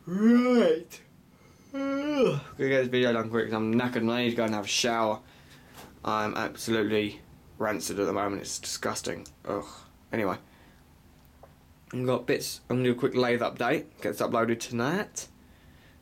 Right. I'm gonna get this video done quick because I'm knackered and I need to go and have a shower. I'm absolutely rancid at the moment. It's disgusting. Ugh. Anyway, I've got bits. I'm gonna do a quick lathe update. Get this uploaded tonight.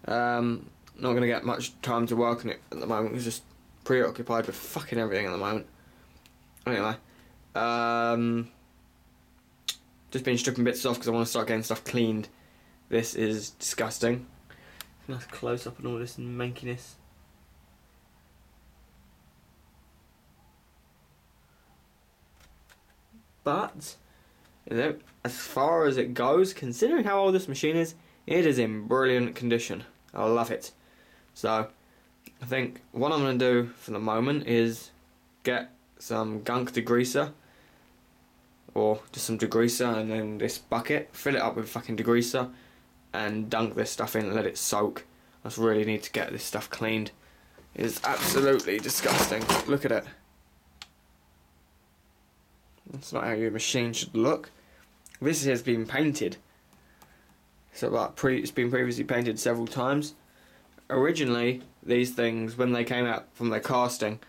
Not gonna get much time to work on it at the moment. I'm just preoccupied with fucking everything at the moment. Anyway, just been stripping bits off because I want to start getting stuff cleaned. This is disgusting. Nice close up on all this mankiness. But, you know, as far as it goes, considering how old this machine is, it is in brilliant condition. I love it. So, I think what I'm going to do for the moment is get some gunk degreaser, or just some degreaser, and then this bucket, fill it up with fucking degreaser, and dunk this stuff in and let it soak. I just really need to get this stuff cleaned. It is absolutely disgusting. Look at it. That's not how your machine should look. This has been painted. So like it's been previously painted several times. Originally, these things, when they came out from their casting,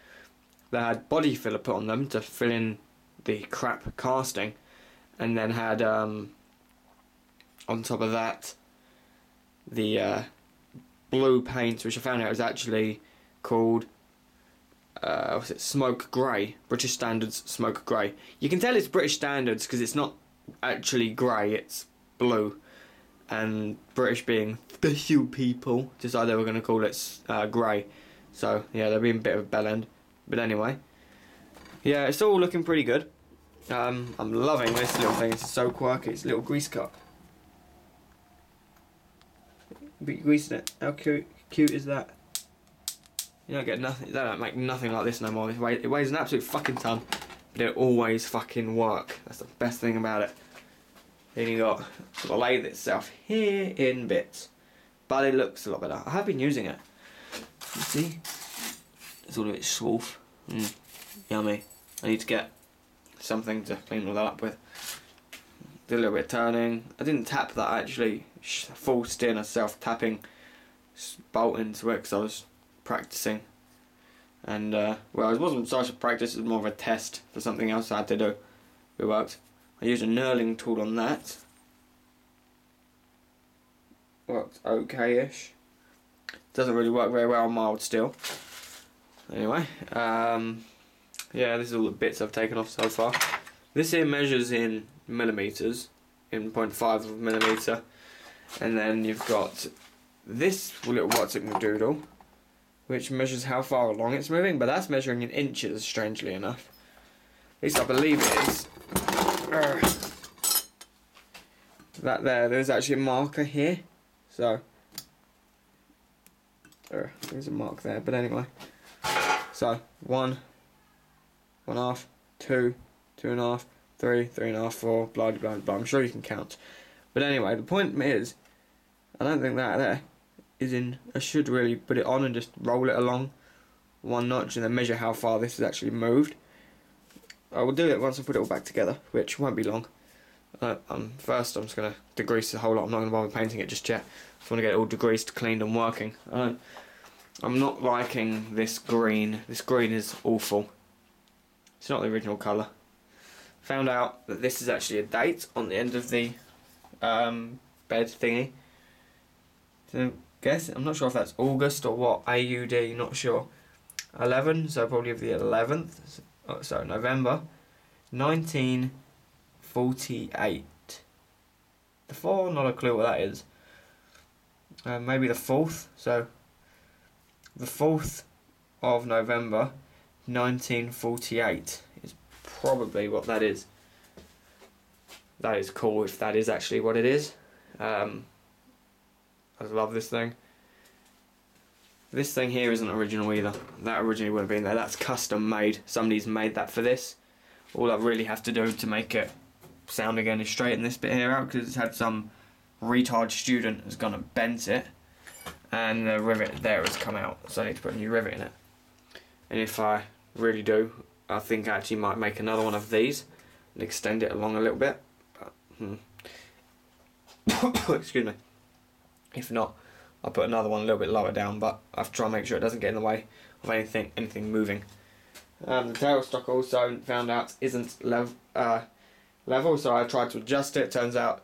they had body filler put on them to fill in the crap casting, and then had on top of that the blue paint, which I found out was actually called what's it, smoke grey. British Standards smoke grey. You can tell it's British Standards because it's not actually grey, it's blue. And British being special people decided they were going to call it grey. So yeah, they're being a bit of a bell end. But anyway, yeah, it's all looking pretty good. I'm loving this little thing. It's so quirky. It's a little grease cup. But you're greasing it. How cute is that? You don't get nothing. They don't make nothing like this no more. It weighs an absolute fucking ton, but it always fucking work. That's the best thing about it. Then you got the lathe itself here in bits, but it looks a lot better. I have been using it. You see, it's all a bit swoof. Yummy. I need to get something to clean all that up with. Did a little bit of turning. I didn't tap that actually. Forced in a self-tapping bolt into it because I was practicing. And well, it wasn't such a practice, it was more of a test for something else I had to do. It worked. I used a knurling tool on that. Worked okay-ish. Doesn't really work very well on mild steel. Anyway, yeah, this is all the bits I've taken off so far. This here measures in millimeters, in 0.5 of a millimeter. And then you've got this little what's it doodle, which measures how far along it's moving, but that's measuring in inches, strangely enough. At least I believe it is. That there's actually a marker here, so there's a mark there, but anyway. So 1, 1/2, 2, 2.5, 3, 3.5, 4, blah blah blah. I'm sure you can count. But anyway, the point is, I don't think that there is in. I should really put it on and just roll it along one notch and then measure how far this has actually moved. I will do it once I put it all back together, which won't be long. First, I'm just going to degrease the whole lot. I'm not going to bother painting it just yet. I just want to get it all degreased, cleaned and working. I'm not liking this green. This green is awful. It's not the original colour. Found out that this is actually a date on the end of the bed thingy. So guess, I'm not sure if that's August or what, AUD, not sure. 11, so probably the 11th, so November 1948. The 4, not a clue what that is. Maybe the 4th, so the 4th of November 1948 is probably what that is. That is cool if that is actually what it is. I love this thing. This thing here isn't original either. That originally wouldn't have been there. That's custom made. Somebody's made that for this. All I really have to do to make it sound again is straighten this bit here out because it's had some retard student has gone and bent it and the rivet there has come out, so I need to put a new rivet in it. And if I really do, I think I actually might make another one of these and extend it along a little bit. But, excuse me. If not, I'll put another one a little bit lower down, but I have to try and make sure it doesn't get in the way of anything moving. The tailstock also found out isn't level, so I tried to adjust it. Turns out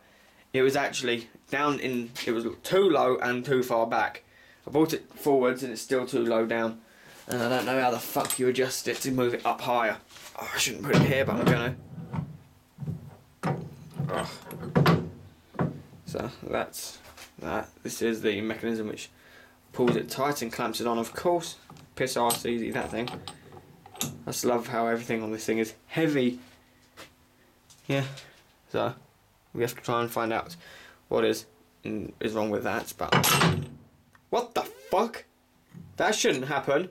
it was actually it was too low and too far back. I brought it forwards and it's still too low down, and I don't know how the fuck you adjust it to move it up higher. Oh, I shouldn't put it here, but I'm gonna. So that's that. This is the mechanism which pulls it tight and clamps it on, of course. Piss arse easy, that thing. I just love how everything on this thing is heavy. Yeah, so we have to try and find out what is wrong with that. But what the fuck? That shouldn't happen.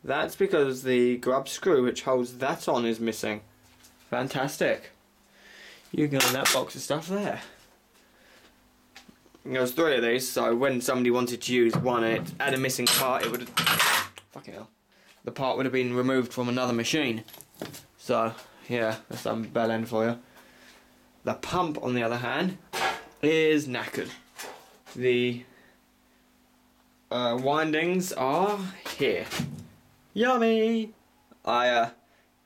That's because the grub screw which holds that on is missing. Fantastic. You can get that box of stuff there. There was 3 of these, so when somebody wanted to use one and it had a missing part, it would have... Fucking hell. The part would have been removed from another machine. So, yeah, that's some bell end for you. The pump, on the other hand, is knackered. The windings are here. Yummy! I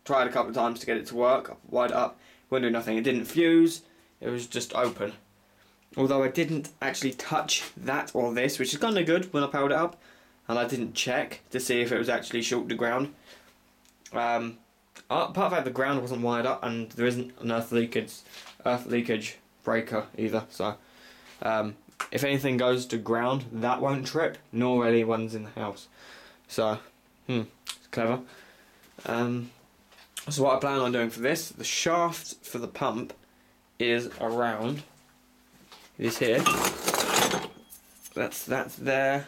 tried a couple of times to get it to work. I wired it up, wouldn't do nothing. It didn't fuse, it was just open. Although I didn't actually touch that or this, which is kind of good when I powered it up. And I didn't check to see if it was actually short to ground. Apart from the fact the ground wasn't wired up, and there isn't an earth leakage breaker either. So, if anything goes to ground, that won't trip, nor any ones in the house. So, it's clever. So what I plan on doing for this, the shaft for the pump is around. It is here. That's there.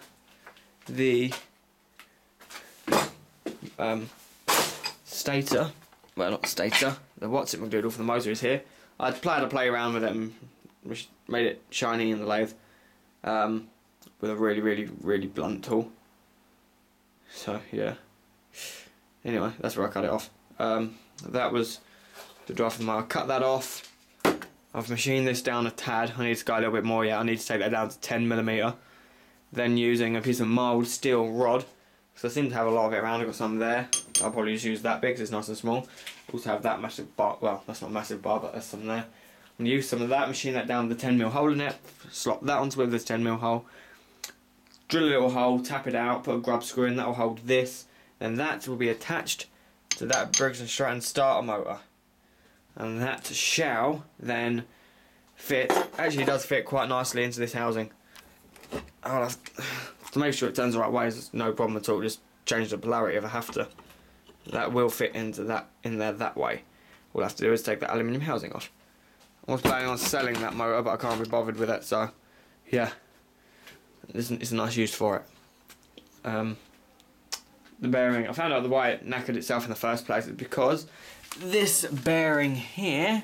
The stator, well, not stator, the what's it McDoodle for the motor is here. I had to play around with it and made it shiny in the lathe with a really blunt tool. So yeah. Anyway, that's where I cut it off. That was the drive for the motor. I cut that off. I've machined this down a tad. I need to go a little bit more yet. I need to take that down to 10mm. Then using a piece of mild steel rod, because I seem to have a lot of it around. I've got some there. I'll probably just use that big because it's nice and small. Also have that massive bar, well, that's not a massive bar, but there's some there. I'm going to use some of that, machine that down with the 10mm hole in it, slot that onto with this 10mm hole, drill a little hole, tap it out, put a grub screw in, that will hold this. Then that will be attached to that Briggs & Stratton starter motor. And that shall then fit, actually does fit quite nicely into this housing. I'll have to make sure it turns the right way, there's no problem at all, just change the polarity if I have to. That will fit into that in there that way. All I have to do is take that aluminium housing off. I was planning on selling that motor, but I can't be bothered with it, so yeah, it's a nice use for it. The bearing, I found out why it knackered itself in the first place is because this bearing here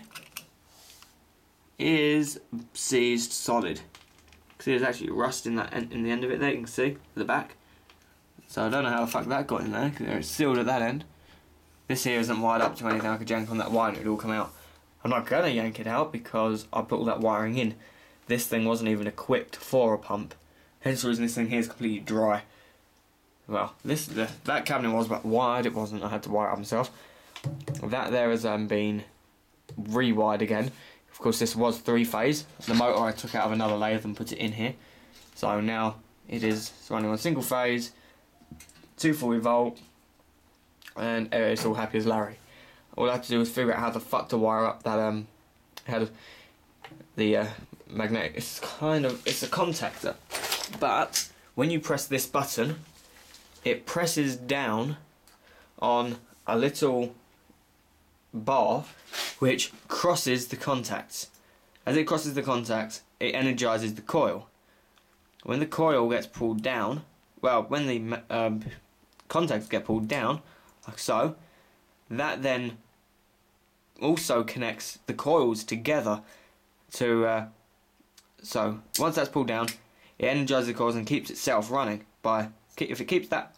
is seized solid. See, there's actually rust in the end of it there, you can see, at the back. So I don't know how the fuck that got in there, because it's sealed at that end. This here isn't wired up to anything. I could yank on that wire and it would all come out. I'm not going to yank it out because I put all that wiring in. This thing wasn't even equipped for a pump. Hence the reason this thing here is completely dry. Well, that cabinet was but wired, it wasn't. I had to wire it up myself. That there has been rewired again. Of course, this was 3-phase. The motor I took out of another lathe and put it in here. So now it is running on single phase, 240 volt, and it's all happy as Larry. All I have to do is figure out how the fuck to wire up that had the magnetic. It's a contactor, but when you press this button, it presses down on a little bar which crosses the contacts. As it crosses the contacts, it energizes the coil. When the coil gets pulled down, well, when the contacts get pulled down, like so, that then also connects the coils together to, so once that's pulled down, it energizes the coils and keeps itself running by, if it keeps that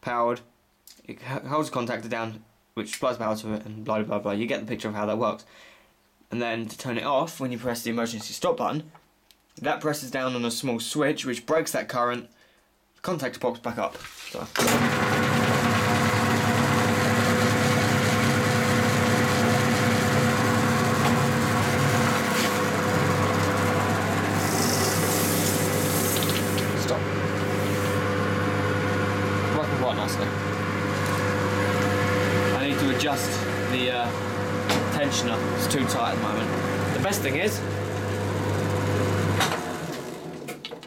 powered, it holds the contactor down, which supplies power to it, and blah blah blah. You get the picture of how that works. And then to turn it off, when you press the emergency stop button, That presses down on a small switch which breaks that current. The contactor pops back up. So. Stop. Working quite nicely. I need to adjust the tensioner. It's too tight at the moment. The best thing is,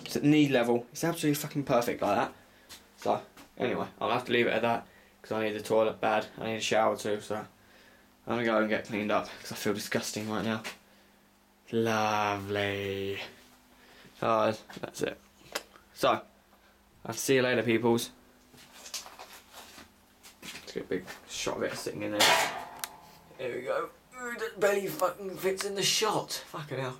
it's at knee level. It's absolutely fucking perfect like that. So, anyway, I'll have to leave it at that because I need the toilet bad. I need a shower too, so I'm gonna go and get cleaned up because I feel disgusting right now. Lovely. So, that's it. So, I'll see you later, peoples. Let's get a big shot of it sitting in there. Here we go. Ooh, that barely fucking fits in the shot. Fucking hell.